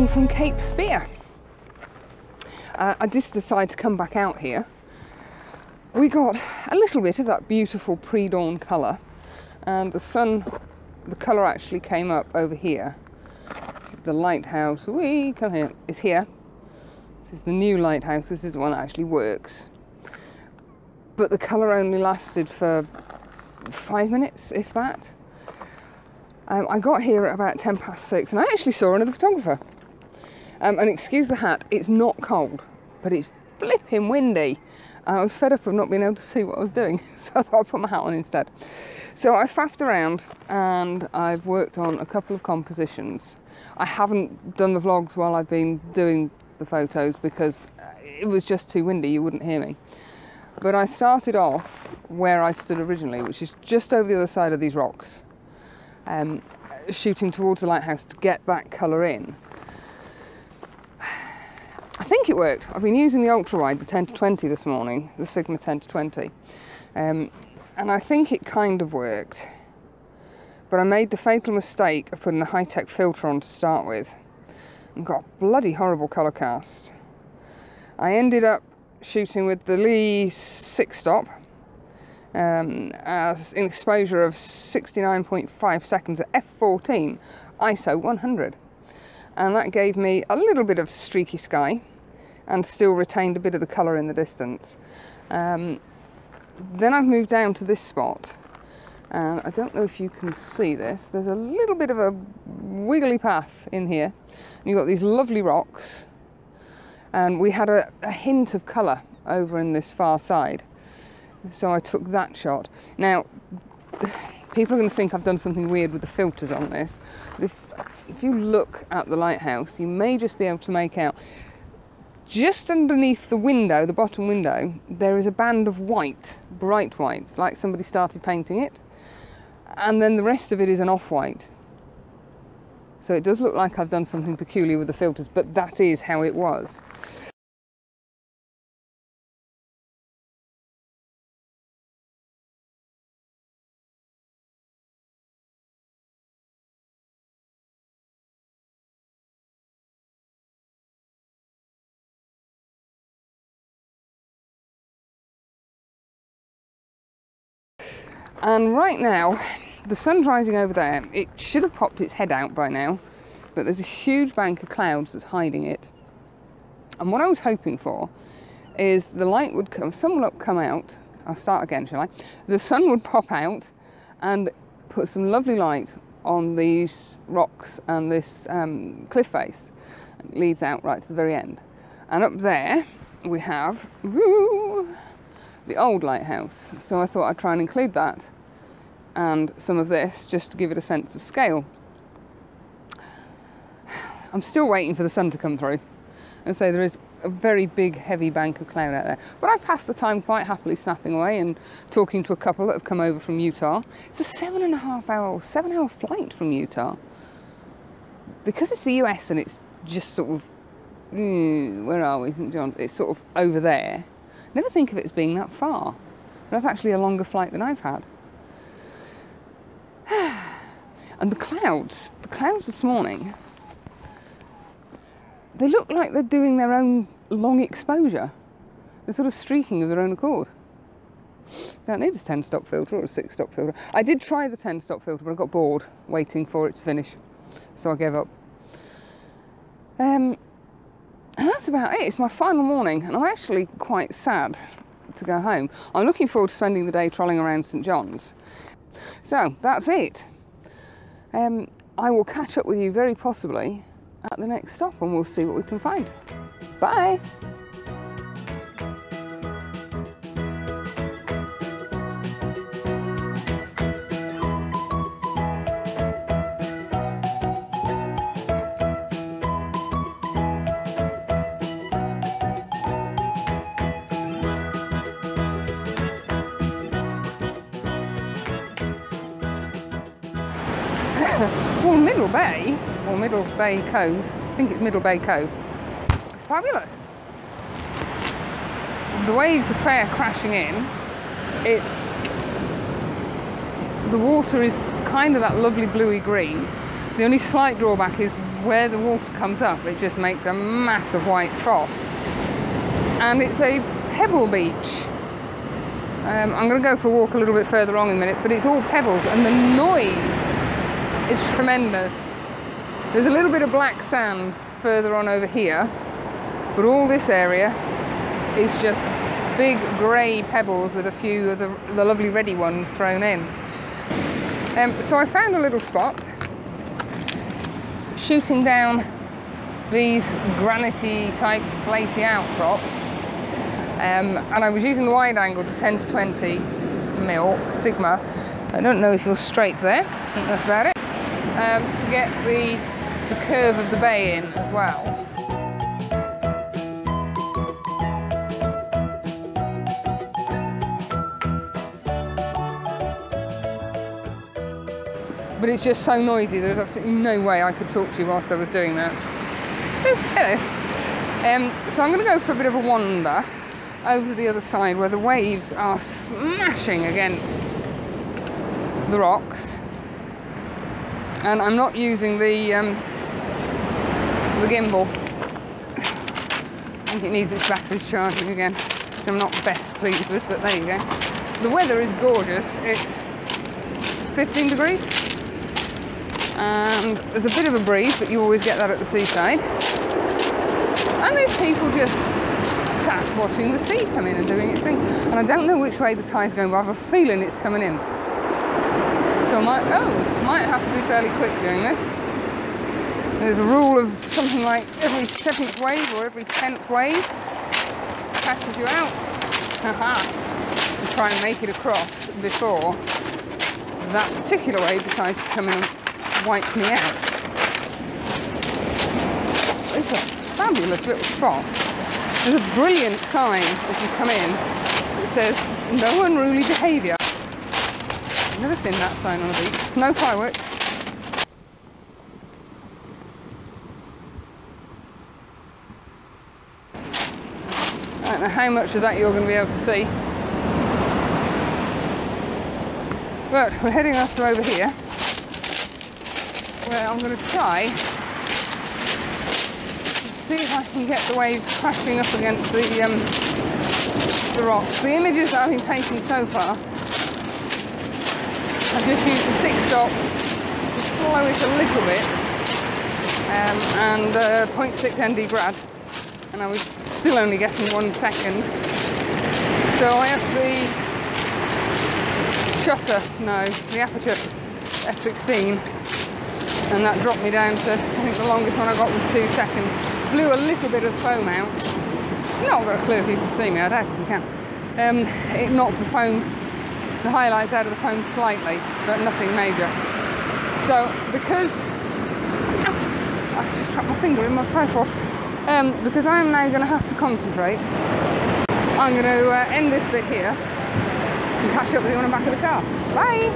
morning from Cape Spear. I just decided to come back out here. We got a little bit of that beautiful pre-dawn colour, and the sun, the colour actually came up over here. The lighthouse, come here, is here. This is the new lighthouse, this is the one that actually works. But the colour only lasted for 5 minutes, if that. I got here at about 6:10, and I actually saw another photographer. And excuse the hat, it's not cold, but it's flipping windy. I was fed up of not being able to see what I was doing, so I thought I'd put my hat on instead. So I faffed around and I've worked on a couple of compositions. I haven't done the vlogs while I've been doing the photos because it was just too windy, you wouldn't hear me. But I started off where I stood originally, which is just over the other side of these rocks. Shooting towards the lighthouse to get that colour in. I think it worked. I've been using the ultra wide, the 10-20 this morning, the Sigma 10-20, and I think it kind of worked. But I made the fatal mistake of putting the Hitech filter on to start with and got a bloody horrible colour cast. I ended up shooting with the Lee 6-stop. As an exposure of 69.5 seconds at f14 ISO 100, and that gave me a little bit of streaky sky and still retained a bit of the colour in the distance. Then I've moved down to this spot, and I don't know if you can see this, there's a little bit of a wiggly path in here, and you've got these lovely rocks, and we had a hint of colour over in this far side. So I took that shot. Now, people are going to think I've done something weird with the filters on this, but if you look at the lighthouse, you may just be able to make out, just underneath the window, the bottom window, there is a band of white, bright white, it's like somebody started painting it, and then the rest of it is an off-white. So it does look like I've done something peculiar with the filters, but that is how it was. And right now, the sun's rising over there. It should have popped its head out by now, but there's a huge bank of clouds that's hiding it. And what I was hoping for is the light would come, sun would come out. I'll start again, shall I? The sun would pop out and put some lovely light on these rocks and this cliff face. It leads out right to the very end. And up there, we have the old lighthouse. So I thought I'd try and include that and some of this just to give it a sense of scale. I'm still waiting for the sun to come through, and so there is a very big heavy bank of cloud out there, but I've passed the time quite happily snapping away and talking to a couple that have come over from Utah. It's a 7-hour flight from Utah. Because it's the US and it's just sort of where are we, St. John? It's sort of over there. Never think of it as being that far. But that's actually a longer flight than I've had. And the clouds this morning, they look like they're doing their own long exposure. They're sort of streaking of their own accord. Don't need a 10-stop filter or a 6-stop filter. I did try the 10-stop filter, but I got bored waiting for it to finish, so I gave up. And that's about it. It's my final morning, and I'm actually quite sad to go home. I'm looking forward to spending the day trolling around St. John's. So that's it. I will catch up with you very possibly at the next stop, and we'll see what we can find. Bye. Well, Middle Bay Cove, I think it's Middle Bay Cove, it's fabulous. The waves are fair crashing in. The water is kind of that lovely bluey green. The only slight drawback is where the water comes up, it just makes a massive white froth. And it's a pebble beach. I'm going to go for a walk a little bit further on in a minute, but it's all pebbles and the noise is tremendous. There's a little bit of black sand further on over here, but all this area is just big grey pebbles with a few of the lovely reddy ones thrown in. So I found a little spot, shooting down these granity type slaty outcrops, and I was using the wide angle to 10 to 20 mil Sigma. I don't know if you're straight there, I think that's about it, to get the curve of the bay in as well. But it's just so noisy, there's absolutely no way I could talk to you whilst I was doing that. Oh, hello. So I'm going to go for a bit of a wander over to the other side where the waves are smashing against the rocks. And I'm not using the gimbal. I think it needs its batteries charging again, which I'm not best pleased with, but there you go. The weather is gorgeous. It's 15 degrees. And there's a bit of a breeze, but you always get that at the seaside. And there's people just sat watching the sea come in and doing its thing. And I don't know which way the tide's going, but I have a feeling it's coming in. So I might have to be fairly quick doing this. There's a rule of something like every 7th wave or every 10th wave catches you out. To try and make it across before that particular wave decides to come in and wipe me out. It's a fabulous little spot. There's a brilliant sign as you come in that says no unruly behaviour. I've never seen that sign on a beach. No fireworks. I don't know how much of that you're going to be able to see. But we're heading off to over here, where I'm going to try and see if I can get the waves crashing up against the rocks. The images that I've been taking so far, I've just used the 6-stop to slow it a little bit, and 0.6 ND Grad, and I was still only getting 1 second. So I have the aperture f16. And that dropped me down to, I think the longest one I got was 2 seconds. Blew a little bit of foam out. Not got a clue if you can see me, I doubt if you can. It knocked the highlights out of the foam slightly, but nothing major. So because, I just trapped my finger in my profile. Because I'm now going to have to concentrate, I'm going to end this bit here and catch up with you when I'm back at the car. Bye!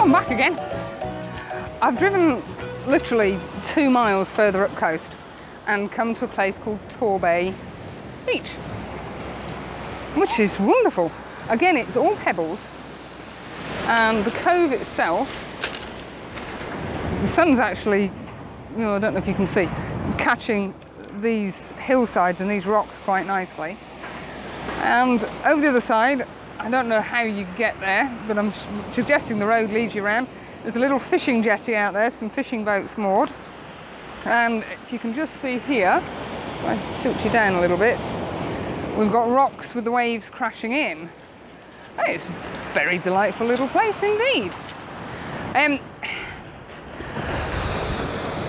I'm back again. I've driven literally 2 miles further up coast and come to a place called Topsail Beach, which is wonderful. Again, it's all pebbles, and the cove itself, the sun's actually, I don't know if you can see, catching these hillsides and these rocks quite nicely. And over the other side, I don't know how you get there, but I'm suggesting the road leads you around. There's a little fishing jetty out there, some fishing boats moored. And if you can just see here, if I tilt you down a little bit, we've got rocks with the waves crashing in. It's a very delightful little place indeed.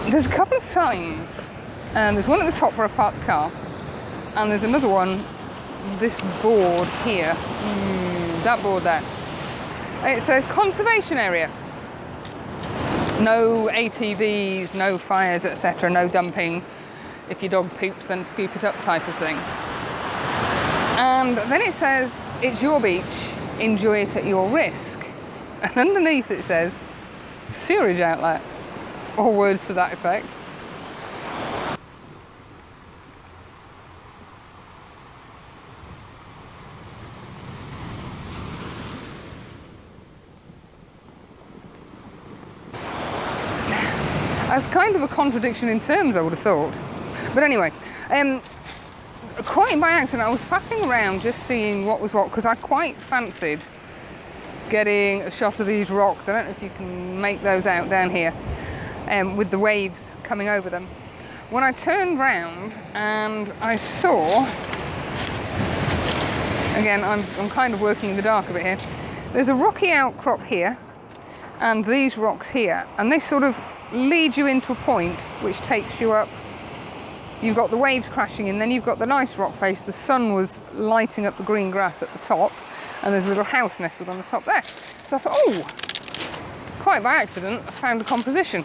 There's a couple of signs. There's one at the top where I parked the car, and there's another one, this board here, that board there. It says conservation area. No ATVs, no fires, etc., no dumping. if your dog poops, then scoop it up type of thing. And then it says, it's your beach, enjoy it at your risk. And underneath it says, sewerage outlet, or words to that effect. That's kind of a contradiction in terms, I would have thought. But anyway, quite by accident, I was faffing around just seeing what was what, because I quite fancied getting a shot of these rocks. I don't know if you can make those out down here, with the waves coming over them. When I turned round and I saw, again, I'm kind of working in the dark a bit here, there's a rocky outcrop here, and these rocks here, and they sort of lead you into a point which takes you up. You've got the waves crashing in, then you've got the nice rock face. The sun was lighting up the green grass at the top, and there's a little house nestled on the top there. So I thought, oh, quite by accident, I found a composition.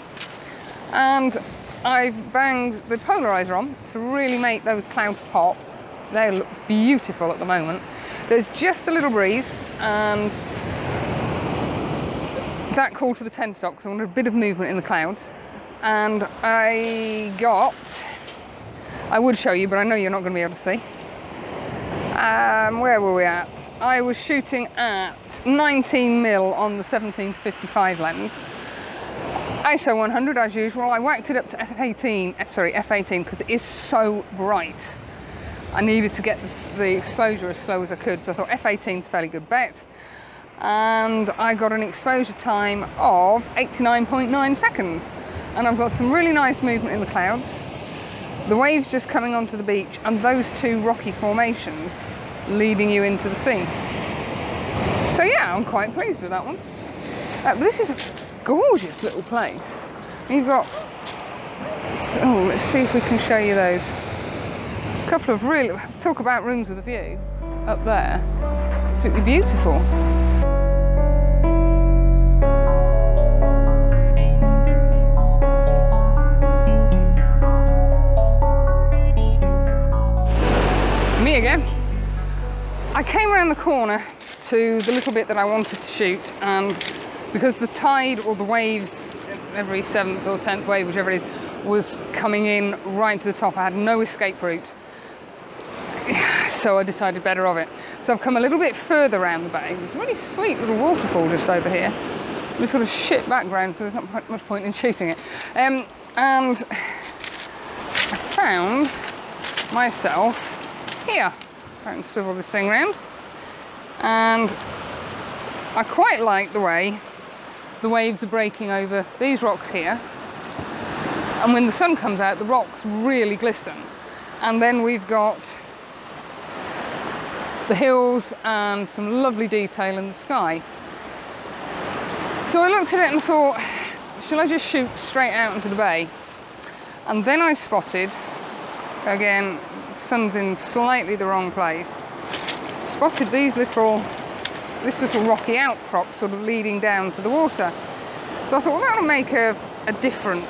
And I've banged the polariser on to really make those clouds pop. They look beautiful at the moment. There's just a little breeze, and that called for the 10 stop because I wanted a bit of movement in the clouds. And I would show you, but I know you're not going to be able to see. Where were we at? I was shooting at 19mm on the 17-55 lens. ISO 100 as usual. I whacked it up to f18 because it is so bright. I needed to get the exposure as slow as I could, so I thought f18 is a fairly good bet. And I got an exposure time of 89.9 seconds. And I've got some really nice movement in the clouds. The waves just coming onto the beach, and those two rocky formations leading you into the sea. So yeah, I'm quite pleased with that one. This is a gorgeous little place. You've got, oh, let's see if we can show you those. A couple of really, talk about rooms with a view up there. Absolutely beautiful. Me again. I came around the corner to the little bit that I wanted to shoot, and because the tide or the waves, every 7th or 10th wave, whichever it is, was coming in right to the top, I had no escape route. So I decided better of it. So I've come a little bit further around the bay. There's a really sweet little waterfall just over here. This sort of shit background, so there's not much point in shooting it. And I found myself here. I can swivel this thing around. And I quite like the way the waves are breaking over these rocks here. And when the sun comes out, the rocks really glisten. And then we've got the hills and some lovely detail in the sky. So I looked at it and thought, shall I just shoot straight out into the bay? And then I spotted, again, the sun's in slightly the wrong place, spotted this little rocky outcrop sort of leading down to the water. So I thought, well, that'll make a different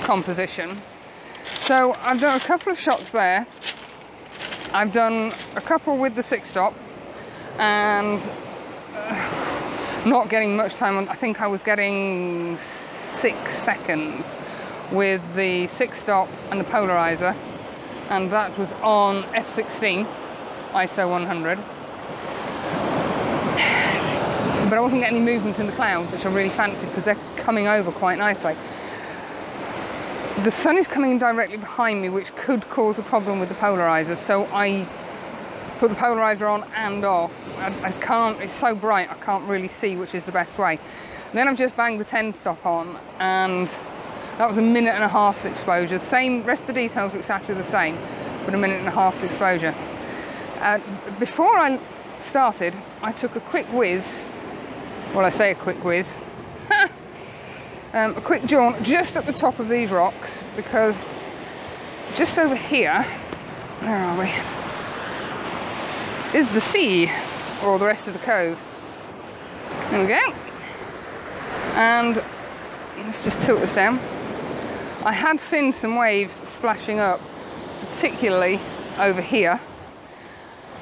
composition. So I've done a couple of shots there. I've done a couple with the 6-stop and not getting much time on. I think I was getting 6 seconds with the 6-stop and the polariser, and that was on f16 ISO 100. But I wasn't getting any movement in the clouds, which I really fancied because they're coming over quite nicely. The sun is coming in directly behind me, which could cause a problem with the polariser, so I put the polariser on and off. I can't, it's so bright, I can't really see which is the best way. And then I've just banged the 10-stop on, and that was 1.5 minutes exposure. The same, rest of the details are exactly the same, but 1.5 minutes exposure. Before I started, I took a quick whiz. Well, I say a quick whiz. A quick jaunt just at the top of these rocks, because just over here, where are we, is the sea, or the rest of the cove. There we go. And let's just tilt this down. I had seen some waves splashing up, particularly over here,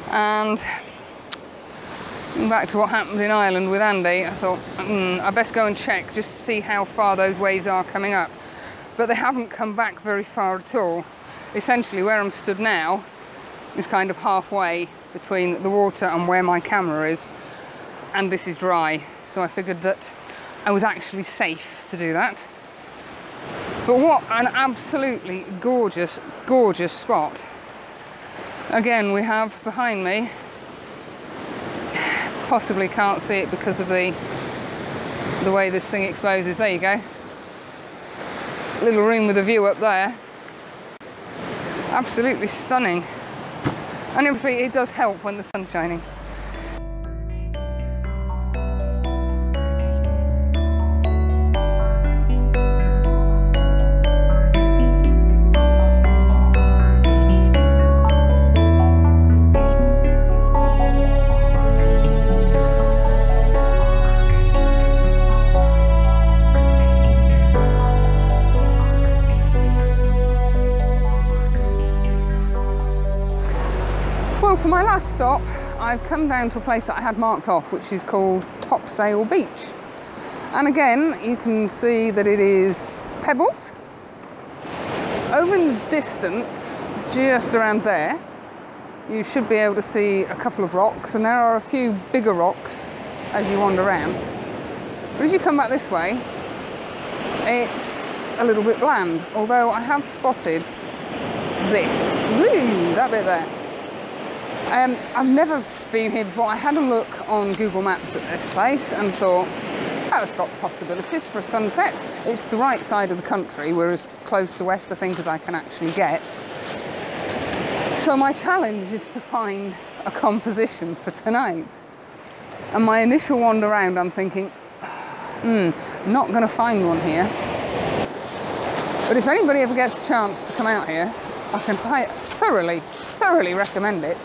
and back to what happened in Ireland with Andy, I thought I best go and check just to see how far those waves are coming up. But they haven't come back very far at all. Essentially where I'm stood now is kind of halfway between the water and where my camera is, and this is dry, so I figured that I was actually safe to do that. But what an absolutely gorgeous, gorgeous spot. Again, we have behind me, possibly can't see it because of the way this thing exposes. There you go. Little room with a view up there. Absolutely stunning. And obviously it does help when the sun's shining. For my last stop, I've come down to a place that I had marked off, which is called Topsail Beach. And again, you can see that it is pebbles. Over in the distance, just around there, you should be able to see a couple of rocks, and there are a few bigger rocks as you wander around. But as you come back this way, it's a little bit bland, although I have spotted this. Woo, that bit there. I've never been here before. I had a look on Google Maps at this place and thought, oh, it's got possibilities for a sunset. It's the right side of the country. We're as close to west, I think, as I can actually get. So my challenge is to find a composition for tonight. And my initial wander around, I'm thinking, not going to find one here. But if anybody ever gets a chance to come out here, I can thoroughly recommend it.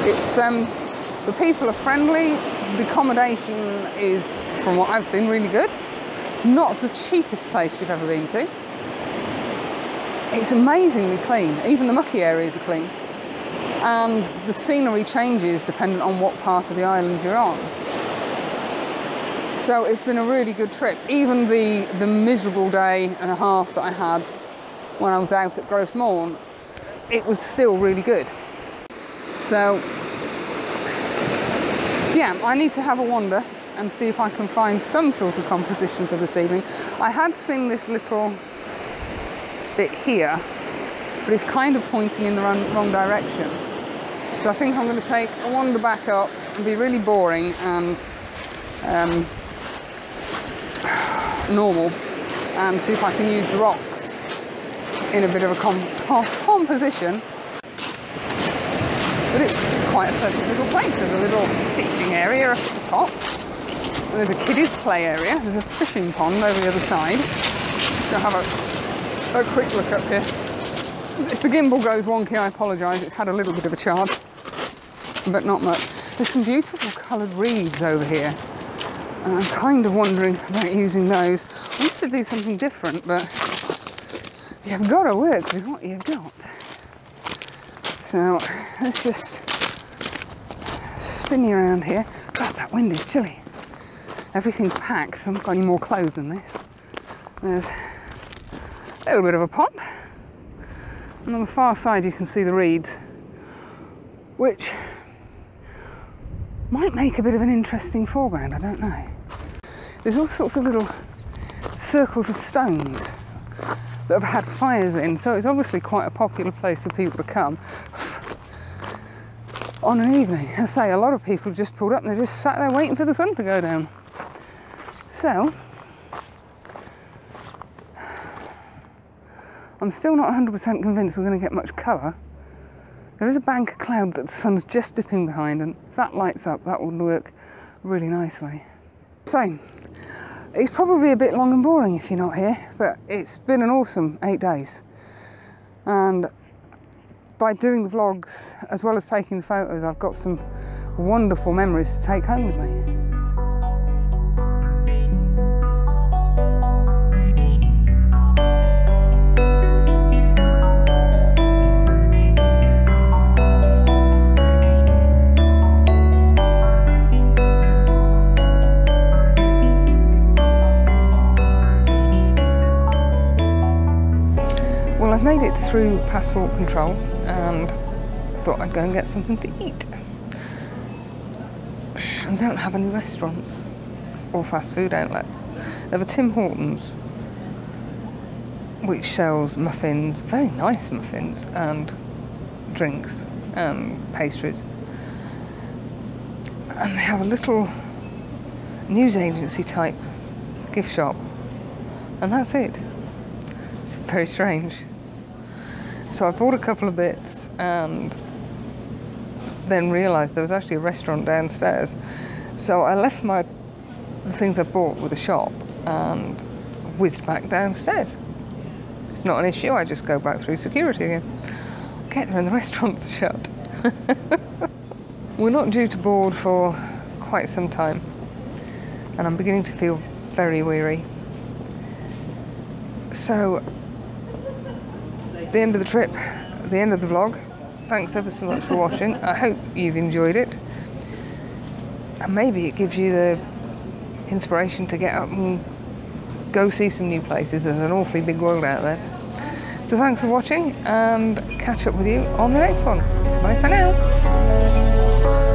It's the people are friendly, the accommodation is, from what I've seen, really good. It's not the cheapest place you've ever been to. It's amazingly clean, even the mucky areas are clean. And the scenery changes depending on what part of the island you're on. So it's been a really good trip. Even the miserable day and a half that I had when I was out at Gross Morn, it was still really good. So, yeah, I need to have a wander and see if I can find some sort of composition for this evening. I had seen this little bit here, but it's kind of pointing in the wrong direction. So I think I'm going to take a wander back up and be really boring and normal, and see if I can use the rocks in a bit of a composition. But it's quite a pleasant little place. There's a little sitting area up at the top. And there's a kiddies play area. There's a fishing pond over the other side. Just going to have a quick look up here. If the gimbal goes wonky, I apologise. It's had a little bit of a charge, but not much. There's some beautiful coloured reeds over here. And I'm kind of wondering about using those. I want to do something different, but you've got to work with what you've got. So let's just spin you around here. God, that wind is chilly. Everything's packed, so I haven't got any more clothes than this. There's a little bit of a pond. And on the far side you can see the reeds, which might make a bit of an interesting foreground, I don't know. There's all sorts of little circles of stones that have had fires in, so it's obviously quite a popular place for people to come on an evening. I say, a lot of people just pulled up and they just sat there waiting for the sun to go down. So, I'm still not 100% convinced we're going to get much colour. There is a bank of cloud that the sun's just dipping behind, and if that lights up, that would work really nicely. So, it's probably a bit long and boring if you're not here, but it's been an awesome 8 days. And by doing the vlogs, as well as taking the photos, I've got some wonderful memories to take home with me. I've made it through passport control and thought I'd go and get something to eat. And they don't have any restaurants or fast food outlets. They have a Tim Hortons, which sells muffins, very nice muffins, and drinks and pastries. And they have a little news agency type gift shop, and that's it. It's very strange. So I bought a couple of bits and then realised there was actually a restaurant downstairs. So I left the things I bought with the shop and whizzed back downstairs. It's not an issue, I just go back through security again. Get there and the restaurant's shut. We're not due to board for quite some time, and I'm beginning to feel very weary. So, the end of the trip, the end of the vlog. Thanks ever so much for watching. I hope you've enjoyed it. And maybe it gives you the inspiration to get up and go see some new places. There's an awfully big world out there. So thanks for watching, and catch up with you on the next one. Bye for now.